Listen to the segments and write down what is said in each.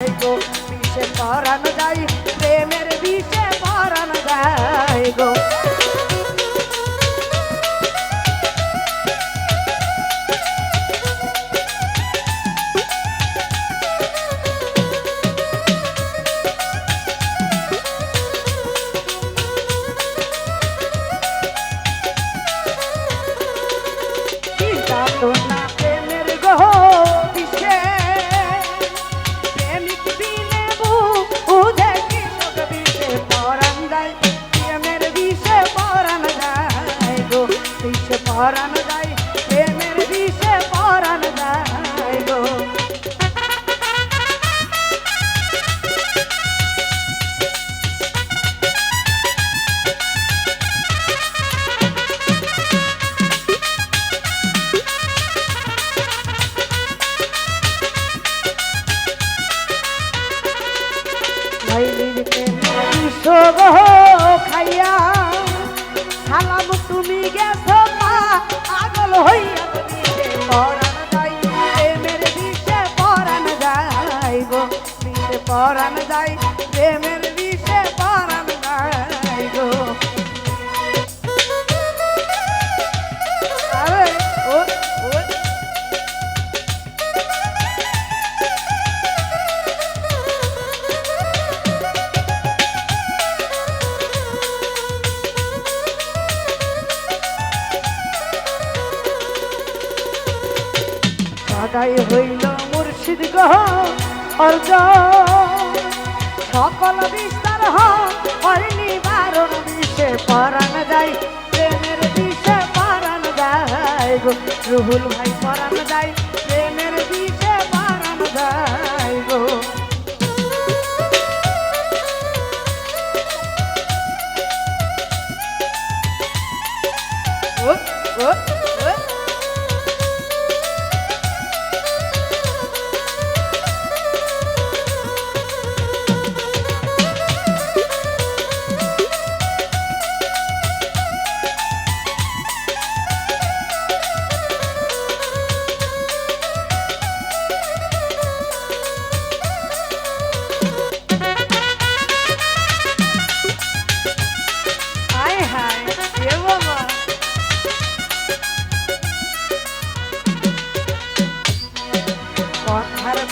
গো বিষে পরানো যায়, প্রেমের বিষে পরানো যায় গো। না প্রেমের গো বিষে প্রেমিক বিনে বুঝে কৃষক বিষে পরান যায়, প্রেমের বিষে পরান যায় গো বিষে পরান যায়, প্রেমের বিষে পরান যায় গো। খাইয়া সালাম তুমি গেছো পাগল হইয়া বিষে পরান যায়, প্রেমের বিষে পরান যায় গো বিষে পরান যায়, প্রেমের বিষে পরান যায় গো। সদাই হইল মুর্শিদ গহ অর্জ, সকল বিস্তার হয়নি বারণ বিষে পরান যায়, প্রেমের বিষে পরান যায় গো রুহুল ভাই পরান যায়, প্রেমের বিষে পরান যায় গো।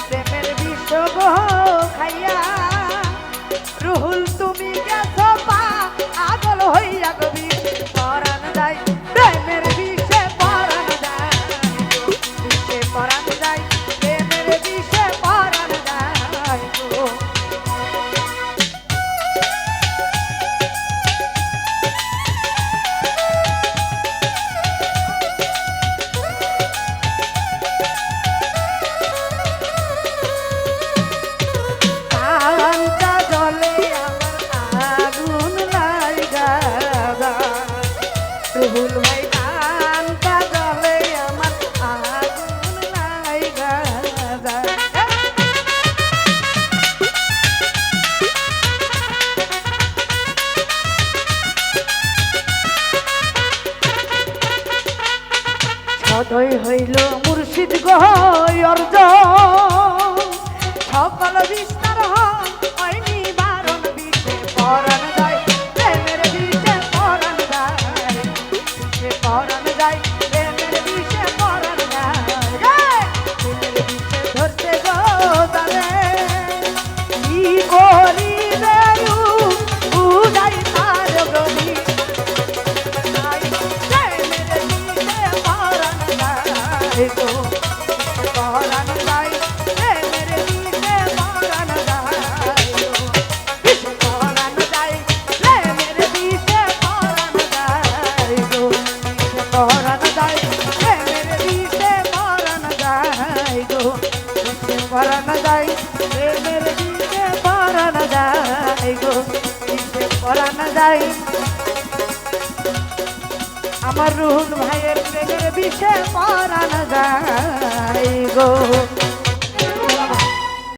প্রেমের বিষ গো খাইয়া রুহুল তুমি গেছো পাগল হইয়া গো বিষে পরান যায়, প্রেমের বিষে পরান যায় বিষে পরান যায়, প্রেমের বিষে পরান যায় গো। রুহুল ভাই কান্তা জলে আমার আগুন লাইগা যায়, সদয় হইল মুর্শিদ গো অর্জ, সকল বিস্তার হয়নি বারণ বিষে পরান যায়, প্রেমের বিষে পরান যায় পরান যায়, প্রেমের বিষে পরান যায়, প্রেমের বিষে ধরতে গো তারে কি করি রে উড়াই তার গলি, প্রেমের বিষে পরান যায় গো পরান যায়, প্রেমের বিষে পরান যায় গো বিষে পরান যায়, প্রেমের বিষে পরান যায় গো পরান যায়, প্রেমের বিষে পরান যায় গো বিষে পরান যায়, প্রেমের বিষে পরান যায় গো বিষে পরান যায়। আমার রুহুল ভাইয়ের প্রেমের বিষে পরান যায় গো।